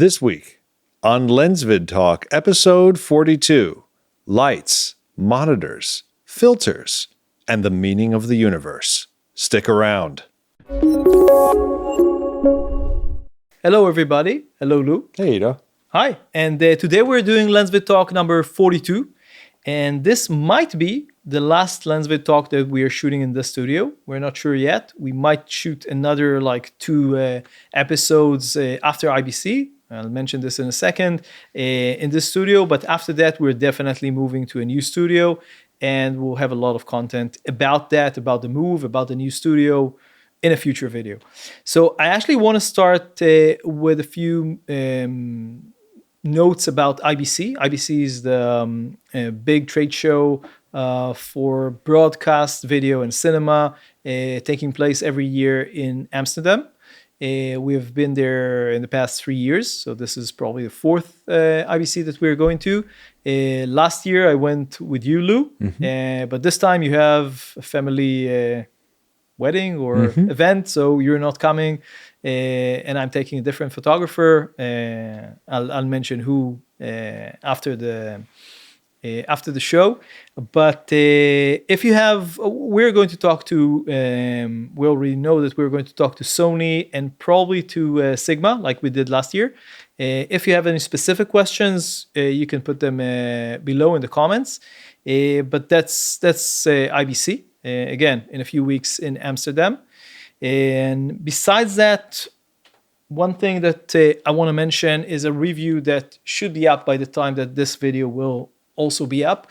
This week on LensVid Talk, episode 42, lights, monitors, filters, and the meaning of the universe. Stick around. Hello, everybody. Hello, Lou. Hey, Ida. Hi. And today we're doing LensVid Talk number 42. And this might be the last LensVid Talk that we are shooting in the studio. We're not sure yet. We might shoot another two episodes after IBC. I'll mention this in a second in this studio. But after that, we're definitely moving to a new studio. And we'll have a lot of content about that, about the move, about the new studio in a future video. So I actually want to start with a few notes about IBC. IBC is the big trade show for broadcast, video, and cinema taking place every year in Amsterdam. We've been there in the past 3 years, so this is probably the fourth IBC that we're going to. Last year I went with you, Lou, but this time you have a family wedding or event, so you're not coming, and I'm taking a different photographer. I'll mention who after the show. But if you have, we're going to talk to, we already know that we're going to talk to Sony and probably to Sigma, like we did last year. If you have any specific questions, you can put them below in the comments. But that's IBC. Again, in a few weeks in Amsterdam. And besides that, one thing that I want to mention is a review that should be up by the time that this video will also be up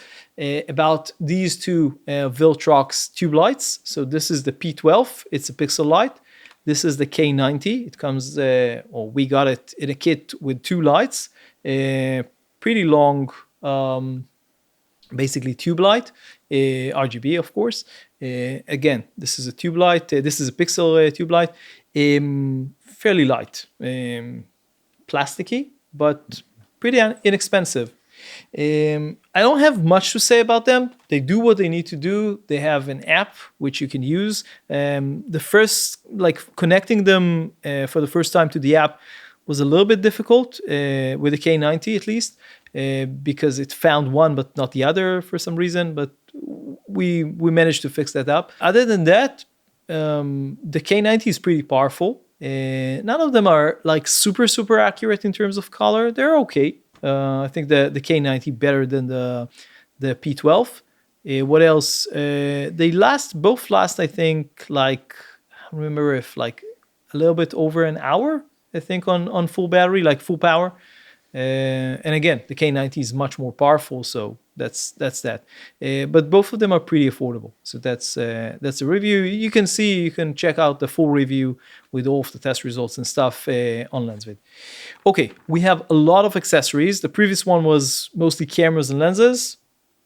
about these two Viltrox tube lights. So this is the P12, it's a pixel light. This is the K90. It comes, we got it in a kit with two lights, pretty long, basically tube light, RGB of course. Again, this is a tube light. This is a pixel tube light, fairly light, plasticky, but pretty inexpensive. I don't have much to say about them. They do what they need to do. They have an app which you can use. The first, connecting them for the first time to the app was a little bit difficult with the K90 at least, because it found one but not the other for some reason. But we managed to fix that up. Other than that, the K90 is pretty powerful. None of them are super accurate in terms of color. They're okay. I think the K90 better than the P12. What else? They both last, I think, I don't remember if a little bit over an hour, I think, on full battery, full power. And again, the K90 is much more powerful, so that's that. But both of them are pretty affordable. So that's the review. You can check out the full review with all of the test results and stuff on LensVid. Okay, we have a lot of accessories. The previous one was mostly cameras and lenses.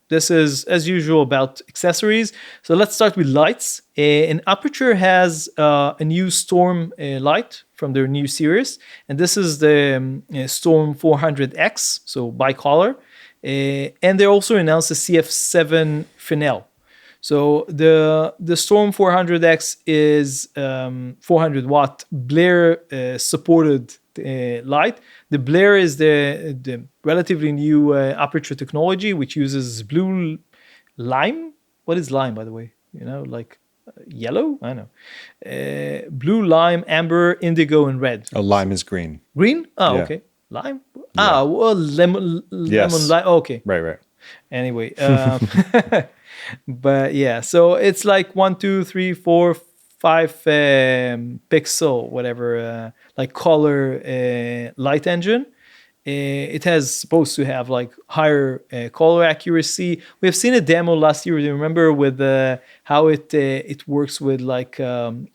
This is, as usual, about accessories. So let's start with lights. And Aputure has a new Storm light from their new series. And this is the Storm 400X, so bicolor. And they also announced the CF7 Fresnel. So the Storm 400X is 400 watt Blair supported light. The Blair is the relatively new Aputure technology, which uses blue lime. What is lime, by the way? Yellow? I don't know. Blue, lime, amber, indigo, and red. Oh, lime is green. Green? Oh, yeah. Okay. Lime? Yeah. Well, lemon, lime. Oh, okay. Right. Anyway, but yeah, so it's 1, 2, 3, 4, 5 pixel, whatever, color light engine. It has supposed to have higher color accuracy. We have seen a demo last year. Do you remember with how it works with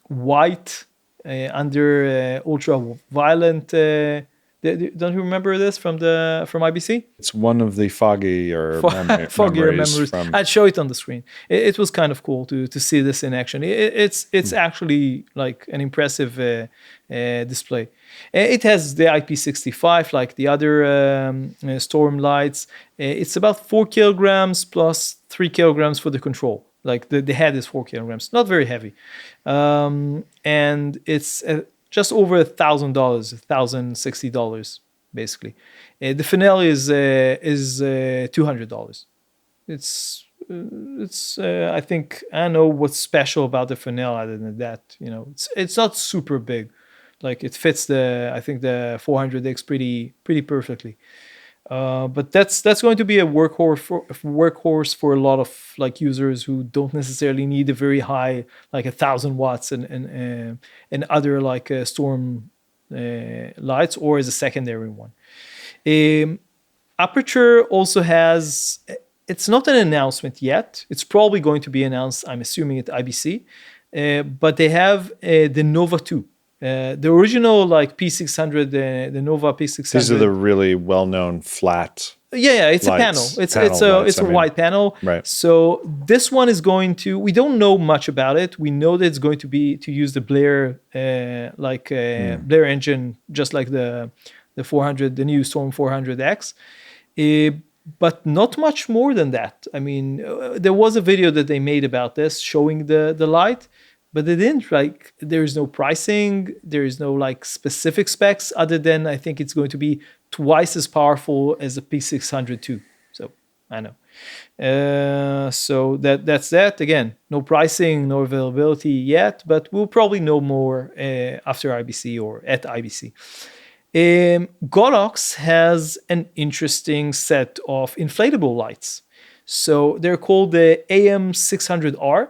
white under ultraviolet? Don't you remember this from IBC? It's one of the foggier memories. I'd show it on the screen. It was kind of cool to see this in action. It's actually an impressive display. It has the IP65 like the other Storm lights. It's about 4 kilograms plus 3 kilograms for the control. The head is 4 kilograms, not very heavy, and it's just over $1,000, $1,060. basically. The Fresnel is $200. I think I don't know what's special about the Fresnel other than that. It's not super big. Like it fits I think the 400X pretty perfectly. But that's going to be a workhorse for a lot of like users who don't necessarily need a very high, like 1,000 watts and other like storm lights, or as a secondary one. Aputure also has. It's not an announcement yet. It's probably going to be announced, I'm assuming, at IBC. But they have the Nova II. The original like P600, the Nova P600. These are the really well-known flat. Yeah, it's lights. A panel. It's a white panel. Right. So this one is going to. We don't know much about it. We know that it's going to use the Blair Blair engine, just like the 400, the new Storm 400X. But not much more than that. I mean, there was a video that they made about this showing the light, but they didn't there is no pricing, there is no like specific specs other than I think it's going to be twice as powerful as a P600 II. So I know. So that's that. Again, no pricing, no availability yet, but we'll probably know more after IBC or at IBC. Godox has an interesting set of inflatable lights. So they're called the AM1600R,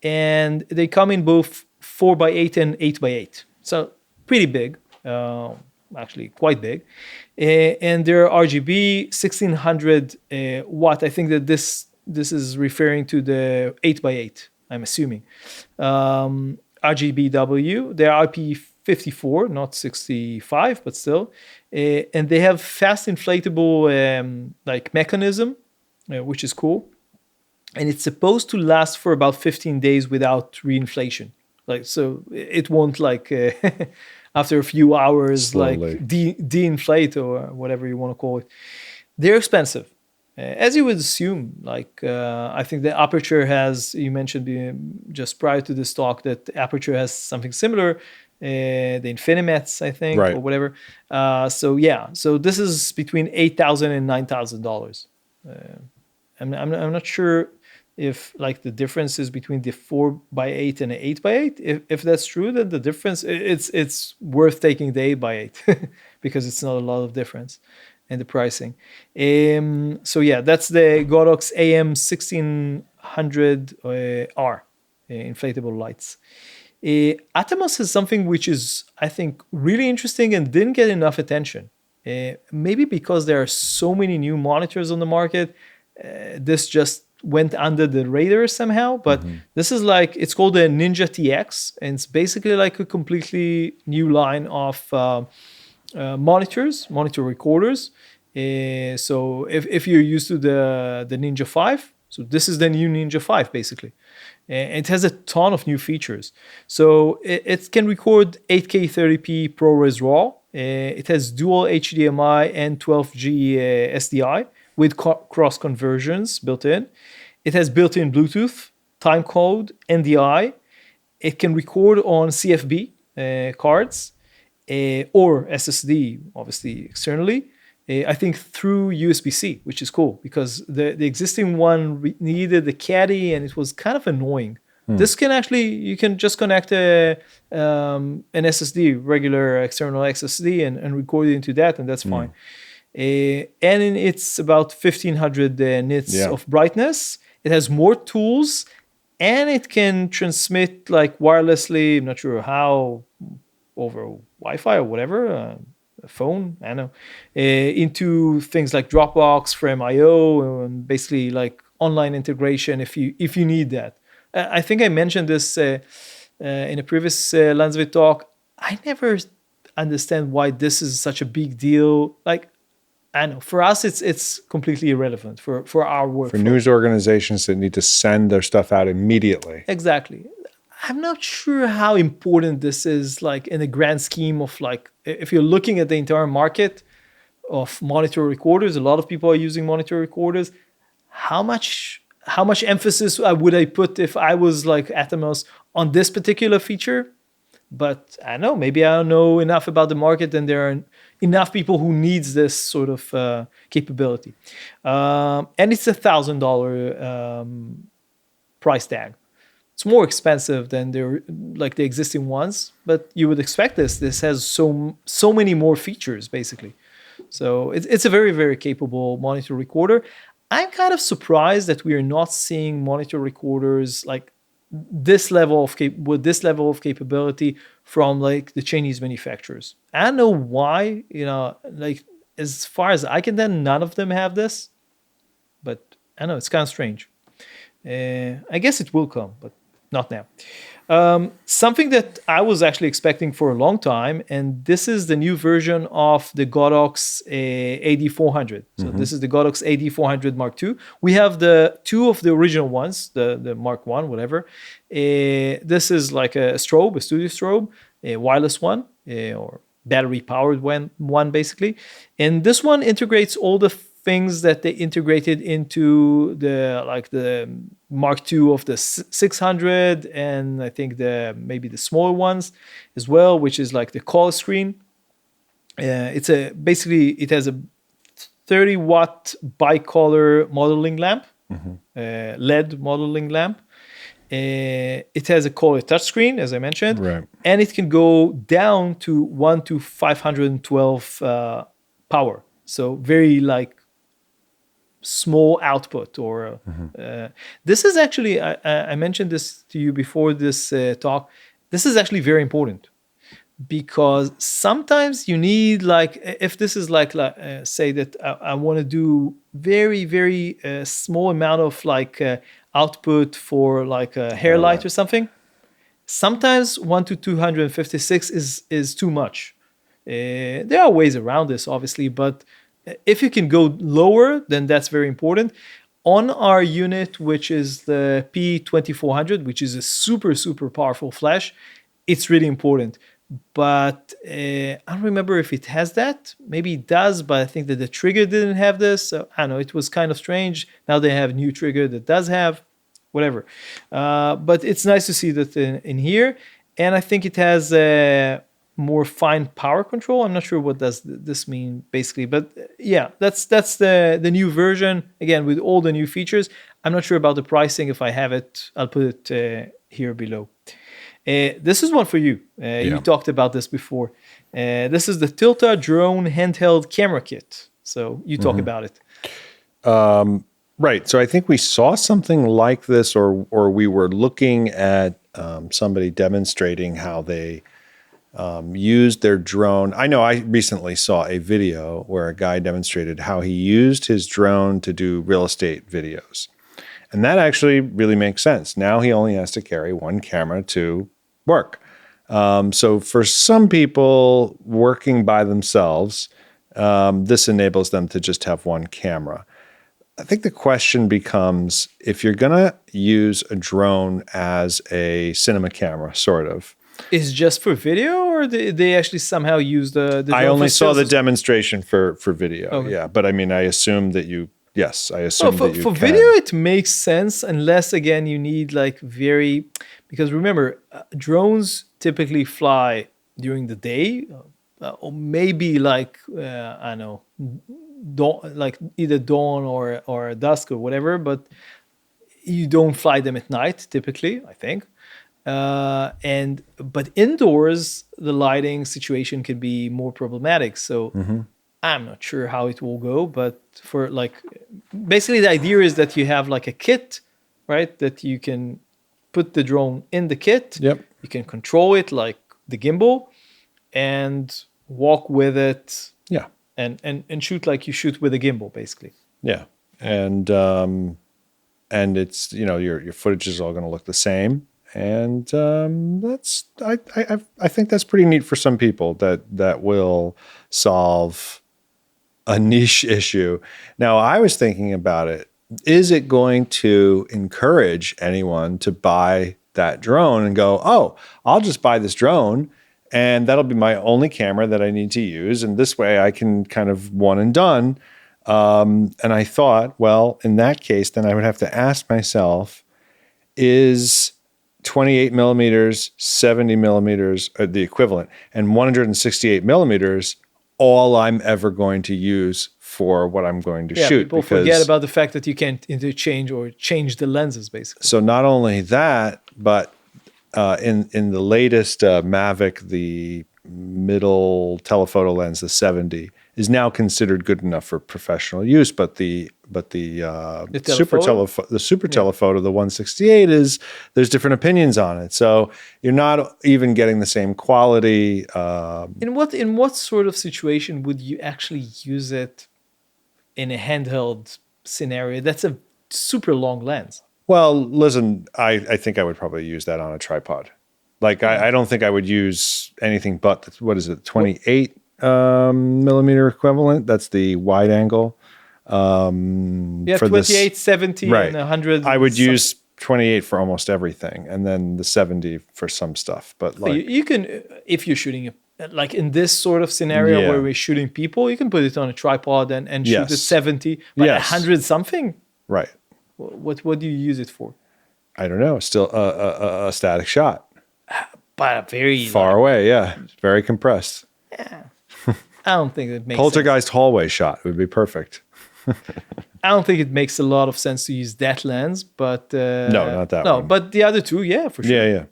and they come in both 4x8 and 8x8. So pretty big, actually quite big. And they're RGB 1600 watt. I think that this is referring to the 8x8, I'm assuming. RGBW, they're IP54, not 65, but still. And they have fast inflatable like mechanism, which is cool. And it's supposed to last for about 15 days without reinflation. Like, so it won't like after a few hours slowly like de-inflate or whatever you want to call it. They're expensive, as you would assume. Like I think the Aputure has, you mentioned just prior to this talk that Aputure has something similar, the Infinimets, I think, right, or whatever. So yeah, so this is between $8,000 and $9,000. I'm not sure if like the difference is between the 4x8 and an 8x8. If that's true, then the difference it's worth taking the 8x8 because it's not a lot of difference in the pricing. So yeah, that's the Godox AM1600R inflatable lights. Atomos has something which is, I think, really interesting and didn't get enough attention. Maybe because there are so many new monitors on the market, this just went under the radar somehow. But this is like, it's called the Ninja TX, and it's basically like a completely new line of monitor recorders. So if you're used to the Ninja 5, so this is the new Ninja 5 basically. It has a ton of new features. So it can record 8K 30p ProRes RAW. It has dual HDMI and 12G SDI with cross conversions built in. It has built-in Bluetooth, timecode, NDI. It can record on CFB cards or SSD, obviously externally. I think through USB-C, which is cool because the existing one needed a caddy and it was kind of annoying. This can actually, you can just connect an SSD, regular external SSD, and record it into that, and that's fine. And it's about 1500 nits of brightness. It has more tools, and it can transmit like wirelessly. I'm not sure how, over Wi-Fi or whatever. A phone, I don't know, into things like Dropbox, Frame.io, and basically like online integration if you need that. I think I mentioned this in a previous LensVid talk. I never understand why this is such a big deal. Like, I know for us it's completely irrelevant for our work. For news organizations that need to send their stuff out immediately. Exactly. I'm not sure how important this is, like in the grand scheme of like, if you're looking at the entire market of monitor recorders, a lot of people are using monitor recorders. How much emphasis would I put if I was like Atomos on this particular feature? But I don't know, maybe I don't know enough about the market and there are enough people who needs this sort of capability. And it's $1,000 price tag. It's more expensive than the existing ones, but you would expect this. This has so many more features, basically. So it's a very, very capable monitor recorder. I'm kind of surprised that we are not seeing monitor recorders like this level of with this level of capability from like the Chinese manufacturers. I don't know why, like as far as I can tell, none of them have this, but I know it's kind of strange. I guess it will come, but not now. Something that I was actually expecting for a long time, and this is the new version of the Godox AD400. So this is the Godox AD400 Mark II. We have the two of the original ones, the Mark I, whatever. This is like a strobe, a studio strobe, a wireless one, or battery-powered one, basically. And this one integrates all the things that they integrated into the Mark II of the 600, and I think maybe the smaller ones as well, which is like the call screen. It has a 30-watt bicolor modeling lamp, LED modeling lamp. It has a color touchscreen, as I mentioned, right, and it can go down to 1 to 512 power. So very like small output, or this is actually, I mentioned this to you before this talk. This is actually very important, because sometimes you need, like, if this is like say that I want to do very, very small amount of like output for like a hair light or something. Sometimes 1 to 256 is too much. There are ways around this, obviously, but if you can go lower, then that's very important. On our unit, which is the P2400, which is a super, super powerful flash, it's really important. But I don't remember if it has that. Maybe it does, but I think that the trigger didn't have this. So I don't know, it was kind of strange. Now they have a new trigger that does have, whatever. But it's nice to see that in here. And I think it has more fine power control. I'm not sure what does this mean basically, but yeah, that's the new version, again with all the new features. I'm not sure about the pricing. If I have it, I'll put it here below. This is one for you. You talked about this before. This is the Tilta drone handheld camera kit. So you talk about it. Right. So I think we saw something like this, or we were looking at somebody demonstrating how they used their drone. I know I recently saw a video where a guy demonstrated how he used his drone to do real estate videos. And that actually really makes sense. Now he only has to carry one camera to work. So for some people working by themselves, this enables them to just have one camera. I think the question becomes, if you're going to use a drone as a cinema camera, sort of, is just for video, or they actually somehow use the drone? I only saw the demonstration for video. Okay. Yeah, but I mean, I assume that you. Yes, I assume that you for can. video, it makes sense, unless again you need like because remember, drones typically fly during the day, or maybe like I don't know, like either dawn or dusk or whatever, but you don't fly them at night typically, I think. But indoors the lighting situation can be more problematic, so I'm not sure how it will go. But for like, basically the idea is that you have like a kit, right, that you can put the drone in the kit. Yep. You can control it like the gimbal and walk with it. Yeah. And shoot like you shoot with a gimbal, basically. Yeah. And it's, your footage is all going to look the same. And that's I think that's pretty neat for some people that will solve a niche issue. Now, I was thinking about it. Is it going to encourage anyone to buy that drone and go, oh, I'll just buy this drone and that'll be my only camera that I need to use, and this way I can kind of one and done. And I thought, well, in that case, then I would have to ask myself, is 28 millimeters, 70 millimeters, the equivalent, and 168 millimeters all I'm ever going to use for what I'm going to Yeah, shoot. people forget about the fact that you can't interchange or change the lenses, basically. So not only that, but in the latest Mavic, the middle telephoto lens, the 70, is now considered good enough for professional use. But the super telephoto, the 168, there's different opinions on it. So you're not even getting the same quality. In what sort of situation would you actually use it in a handheld scenario? That's a super long lens. Well, listen, I think I would probably use that on a tripod. Like, I don't think I would use anything but, what is it, 28 millimeter equivalent? That's the wide angle. Yeah, for 28, 70, right. and 100. I would use 28 for almost everything, and then the 70 for some stuff. But like, you can, if you're shooting, like in this sort of scenario where we're shooting people, you can put it on a tripod and shoot at 70, but 100 something. Right. What do you use it for? I don't know. Still a static shot. But very far away, yeah. It's very compressed. Yeah. I don't think it makes Poltergeist hallway shot would be perfect. I don't think it makes a lot of sense to use that lens, but no, not that one. No, but the other two, yeah, for sure. Yeah.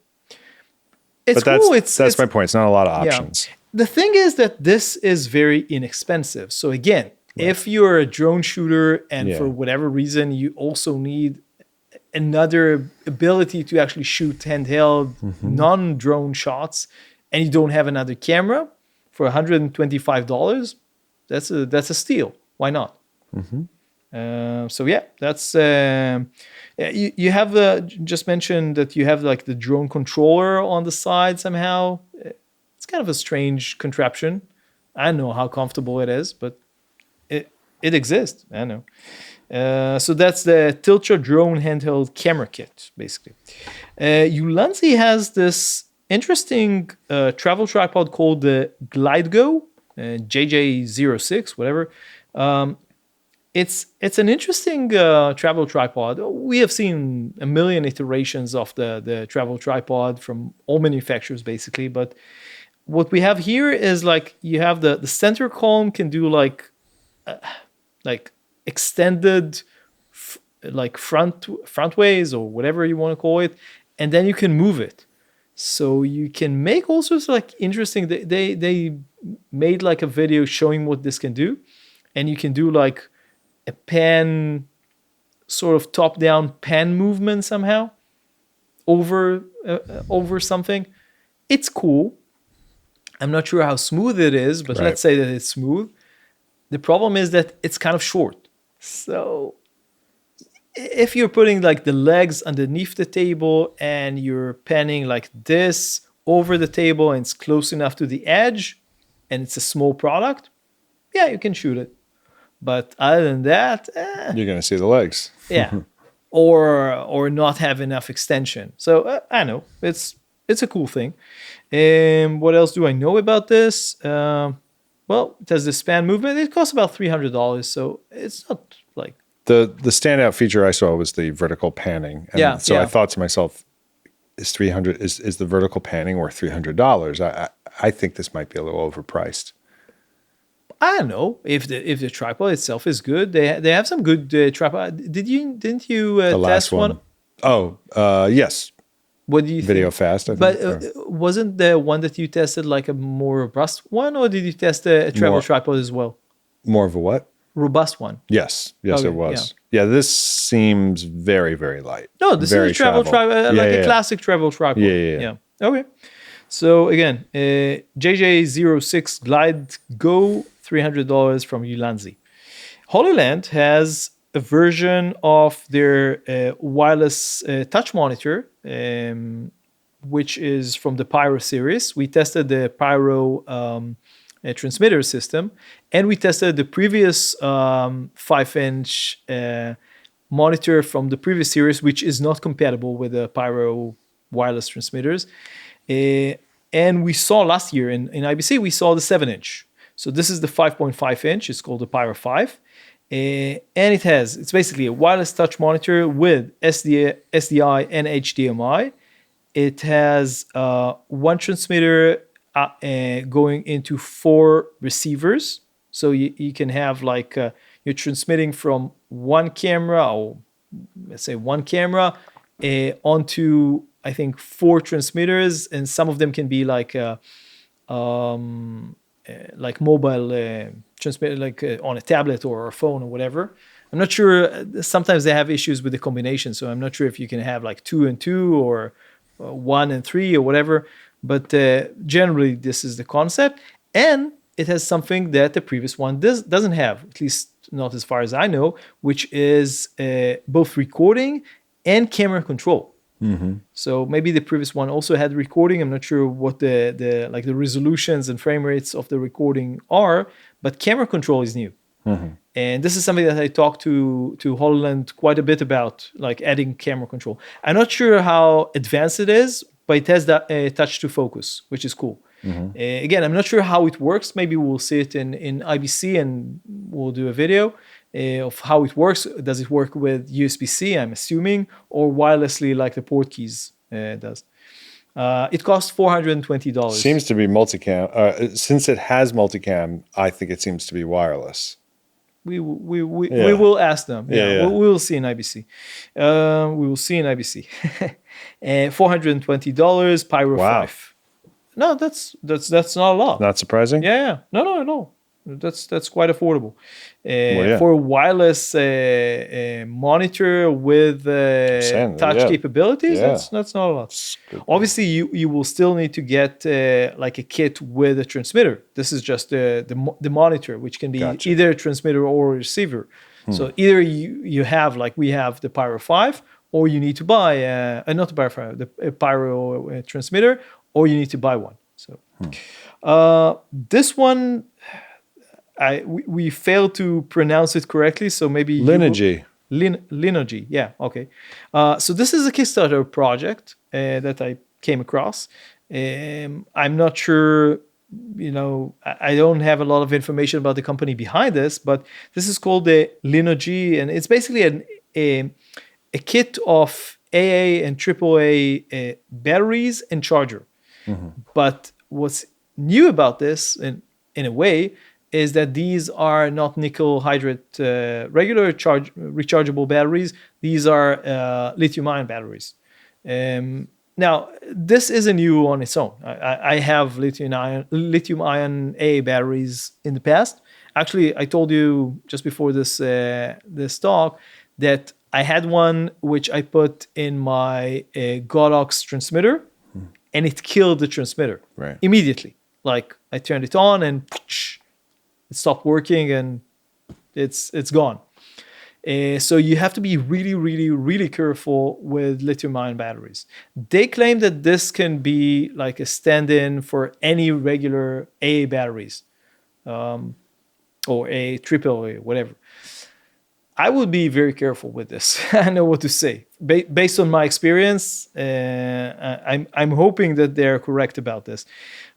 It's but cool. That's my point. It's not a lot of options. Yeah. The thing is that this is very inexpensive. So again, if you're a drone shooter and for whatever reason you also need another ability to actually shoot handheld non-drone shots and you don't have another camera, for $125, that's a steal. Why not? So yeah, that's you have just mentioned that you have like the drone controller on the side somehow. It's kind of a strange contraption. I don't know how comfortable it is, but it exists. I know. So that's the Tilta drone handheld camera kit, basically. Ulanzi has this interesting travel tripod called the GlideGo, JJ06, whatever. It's an interesting travel tripod. We have seen a million iterations of the travel tripod from all manufacturers, basically. But what we have here is like you have the center column can do like extended like front ways or whatever you want to call it, and then you can move it. So you can make all sorts of like interesting. They made like a video showing what this can do, and you can do like a pan, sort of top-down pan movement somehow over something. It's cool. I'm not sure how smooth it is, but let's say that it's smooth. The problem is that it's kind of short. So if you're putting like the legs underneath the table and you're panning like this over the table and it's close enough to the edge and it's a small product, yeah, you can shoot it. But other than that, you're going to see the legs. Yeah, or not have enough extension. So I know it's a cool thing. What else do I know about this? Well, it has the span movement. It costs about $300, so it's not like the standout feature I saw was the vertical panning. And I thought to myself, is the vertical panning worth $300? I think this might be a little overpriced. I don't know if the tripod itself is good. They have some good tripod. Didn't you test one? Oh, yes. What do you Video think? fast, I think. But wasn't the one that you tested like a more robust one, or did you test a travel tripod as well? More of a what? Robust one. Yes, okay, it was. Yeah, this seems very, very light. No, this is a travel tripod, a classic travel tripod. Yeah. Okay. So again, JJ06 GlideGo, $300 from Ulanzi. Hollyland has a version of their wireless touch monitor, which is from the Pyro series. We tested the Pyro transmitter system, and we tested the previous 5-inch monitor from the previous series, which is not compatible with the Pyro wireless transmitters. And we saw last year in IBC, we saw the 7-inch. So this is the 5.5 inch. It's called the Pyro 5. And it's basically a wireless touch monitor with SDI and HDMI. It has one transmitter, going into 4 receivers. So you can have like you're transmitting from one camera, or let's say one camera, onto I think 4 transmitters, and some of them can be like mobile transmitter, like on a tablet or a phone or whatever. I'm not sure. Sometimes they have issues with the combination, so I'm not sure if you can have like 2 and 2 or 1 and 3 or whatever. But generally, this is the concept, and it has something that the previous one doesn't have, at least not as far as I know, which is both recording and camera control. Mm-hmm. So maybe the previous one also had recording. I'm not sure what the resolutions and frame rates of the recording are, but camera control is new. Mm-hmm. And this is something that I talked to Hollyland quite a bit about, like adding camera control. I'm not sure how advanced it is, but it has that touch to focus, which is cool. Mm-hmm. Again, I'm not sure how it works. Maybe we'll see it in IBC and we'll do a video of how it works. Does it work with USB-C, I'm assuming, or wirelessly like the port keys does? It costs $420. Seems to be multicam. Since it has multicam, I think it seems to be wireless. We will ask them. Yeah. We will see in IBC. We will see in IBC. $420, Pyro Wow. 5. No, that's not a lot. Not surprising? Yeah. No, at all. That's quite affordable. yeah. For a wireless monitor with touch capabilities, that's not a lot. Obviously, you will still need to get like a kit with a transmitter. This is just the monitor, which can be either a transmitter or a receiver. So either you have, like we have the Pyro 5, or you need to buy not the Pyro 5, the Pyro transmitter, or you need to buy one. So this one, we failed to pronounce it correctly, so maybe Linogy. Linogy, yeah, okay. So this is a Kickstarter project that I came across. I'm not sure, I don't have a lot of information about the company behind this, but this is called the Linogy, and it's basically a kit of AA and AAA batteries and charger. Mm-hmm. But what's new about this, in a way, is that these are not nickel hydride regular rechargeable batteries. These are lithium-ion batteries. Now, this isn't new on its own. I have lithium-ion AA batteries in the past. Actually, I told you just before this talk that I had one which I put in my Godox transmitter, and it killed the transmitter immediately. Like I turned it on and it stopped working and it's gone. So you have to be really, really, really careful with lithium-ion batteries. They claim that this can be like a stand-in for any regular AA batteries, or a AAA, whatever. I would be very careful with this. I know what to say. Based on my experience, I'm hoping that they're correct about this.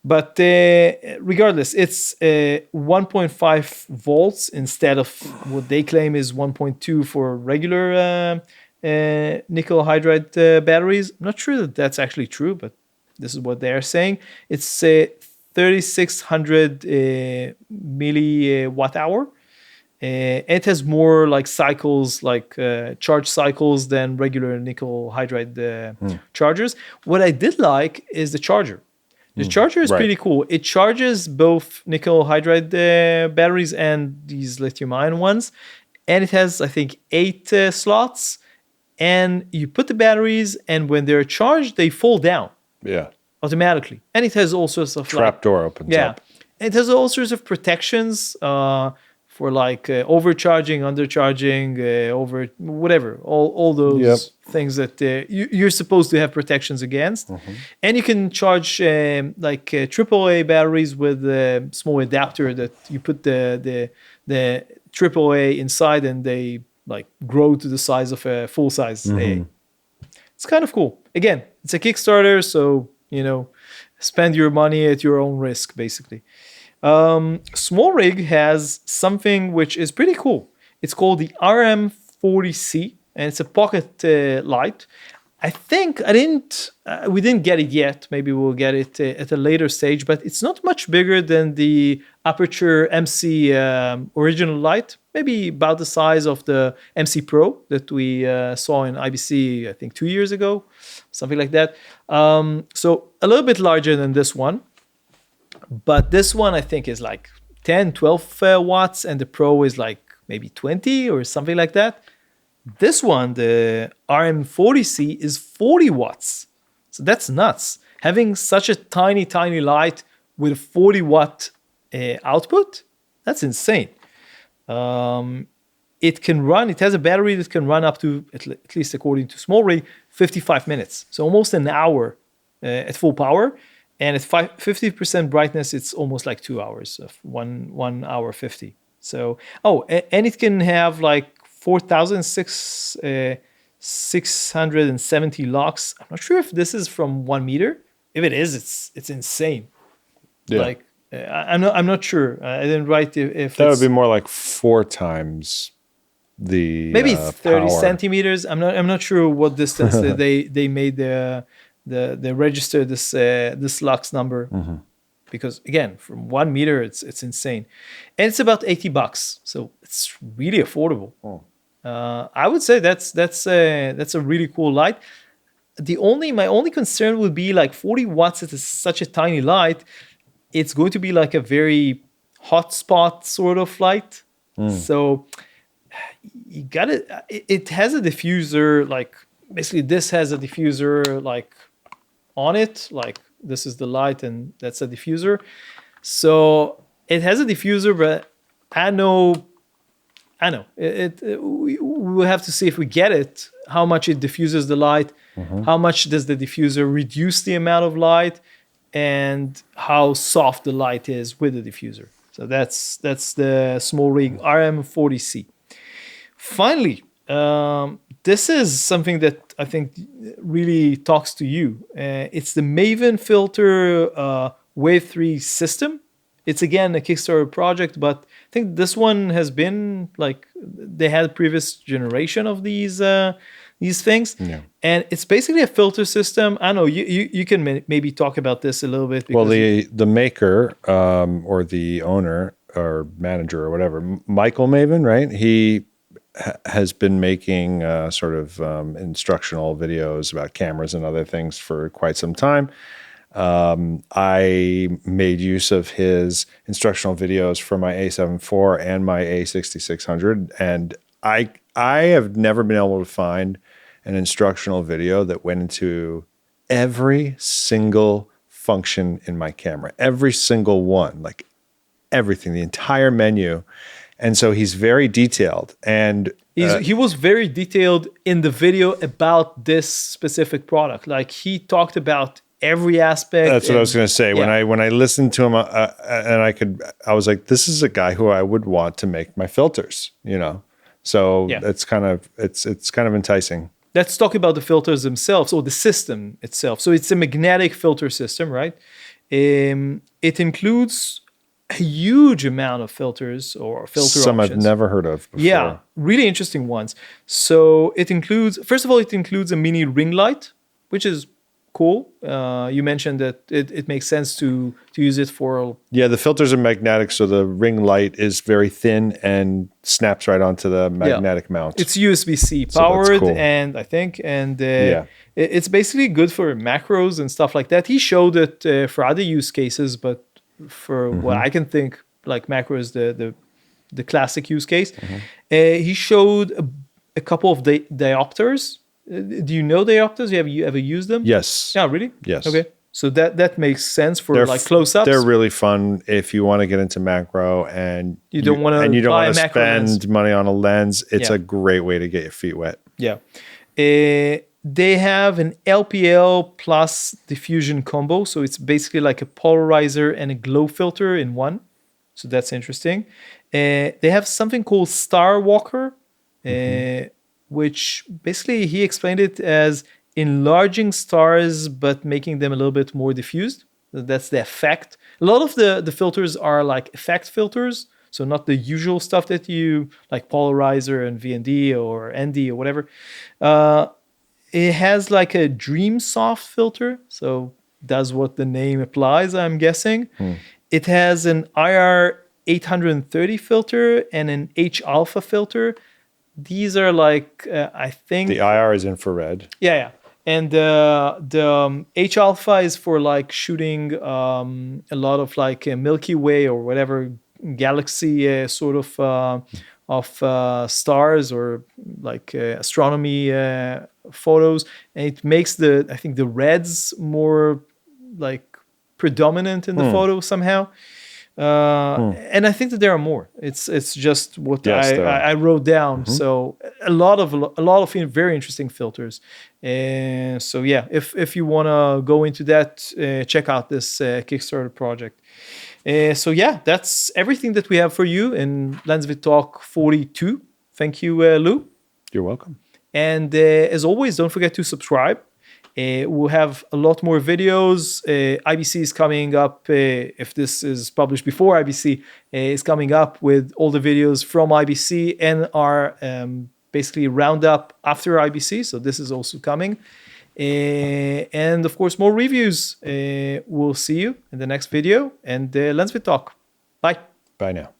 But regardless, it's 1.5 volts instead of what they claim is 1.2 for regular nickel hydride batteries. I'm not sure that that's actually true, but this is what they're saying. It's 3,600 milliwatt hour. It has more like cycles, like charge cycles than regular nickel hydride chargers. What I did like is the charger. The charger is pretty cool. It charges both nickel hydride batteries and these lithium-ion ones. And it has, I think, 8 slots. And you put the batteries, and when they're charged, they fall down. Yeah. Automatically. And it has all sorts of trap door opens up. It has all sorts of protections for like overcharging, undercharging, over whatever, all those things that you're supposed to have protections against. And you can charge like AAA batteries with a small adapter that you put the AAA inside, and they like grow to the size of a full size AA. It's kind of cool. Again, it's a Kickstarter, so spend your money at your own risk, basically. SmallRig has something which is pretty cool. It's called the RM40C, and it's a pocket light. I think we didn't get it yet. Maybe we'll get it at a later stage, but it's not much bigger than the Aputure MC original light, maybe about the size of the MC Pro that we saw in IBC, I think 2 years ago, something like that. So a little bit larger than this one, but this one I think is like 10, 12 watts, and the Pro is like maybe 20 or something like that. This one, the RM40C, is 40 watts. So that's nuts. Having such a tiny, tiny light with a 40 watt output, that's insane. It has a battery that can run up to, at least according to SmallRig, 55 minutes. So almost an hour at full power. And at 50% brightness, it's almost like 2 hours, of 1 hour 50. So, and it can have like 4,670 lux. I'm not sure if this is from 1 meter. If it is, it's insane. Yeah. Like I'm not sure. I didn't write if that would be more like 4 times the maybe 30 power. centimeters. I'm not sure what distance they made they register this lux number. Mm-hmm. Because again, from 1 meter, it's insane, and it's about $80, so it's really affordable. Oh. I would say that's a really cool light. My only concern would be like 40 watts. It is such a tiny light. It's going to be like a very hot spot sort of light. So you got it. It has a diffuser. Like basically, this has a diffuser like on it. Like this is the light, and that's a diffuser. So it has a diffuser, but I know. We will have to see if we get it, how much it diffuses the light, how much does the diffuser reduce the amount of light, and how soft the light is with the diffuser. So that's the SmallRig RM40C. Finally, this is something that I think really talks to you. It's the MAVEN Filter Wave 3 system. It's again a Kickstarter project, but I think this one has been like they had a previous generation of these things, and it's basically a filter system. I know you can maybe talk about this a little bit. Well, the maker or the owner or manager or whatever, Michael Maven, right? He has been making sort of instructional videos about cameras and other things for quite some time. I made use of his instructional videos for my A7 IV and my A6600, and I have never been able to find an instructional video that went into every single function in my camera, every single one, like everything, the entire menu. And so he's very detailed, and he was very detailed in the video about this specific product. Like he talked about every aspect. That's what I was going to say. Yeah. When I listened to him, and I was like, this is a guy who I would want to make my filters, you know. So it's kind of enticing. Let's talk about the filters themselves, or the system itself. So it's a magnetic filter system, right? It includes a huge amount of filters or filter Some options. I've never heard of before. Yeah, really interesting ones. So it includes, first of all, a mini ring light, which is cool. You mentioned that it makes sense to use it for... Yeah, the filters are magnetic, so the ring light is very thin and snaps right onto the magnetic mount. It's USB-C powered, cool. and I think, it's basically good for macros and stuff like that. He showed it for other use cases, but for what I can think, like macro is the classic use case. He showed a couple of diopters. Do you know diopters? Have you ever used them? Yes. Yeah, really? Yes. Okay. So that makes sense for like close-ups. They're really fun if you want to get into macro and you don't want to spend lens. money on a lens. It's a great way to get your feet wet. Yeah. They have an LPL plus diffusion combo. So it's basically like a polarizer and a glow filter in one. So that's interesting. They have something called Star Walker, which basically he explained it as enlarging stars but making them a little bit more diffused. That's the effect. A lot of the filters are like effect filters, so not the usual stuff that you like polarizer and VND or ND or whatever. It has like a Dream Soft filter, so does what the name applies, I'm guessing. It has an IR 830 filter and an H alpha filter. These are like, I think... The IR is infrared. Yeah. And the H alpha is for like shooting a lot of like Milky Way or whatever galaxy sort of stars or like astronomy photos. And it makes I think the reds more like predominant in the photo somehow. And I think that there are more. It's just what I wrote down. So a lot of very interesting filters. And so yeah, if you want to go into that, check out this Kickstarter project. So yeah, that's everything that we have for you in LensVid Talk 42. Thank you, Lou. You're welcome. And as always, don't forget to subscribe. We'll have a lot more videos. IBC is coming up. If this is published before IBC, is coming up with all the videos from IBC and our basically roundup after IBC. So this is also coming. And of course, more reviews. We'll see you in the next video and LensVid Talk. Bye. Bye now.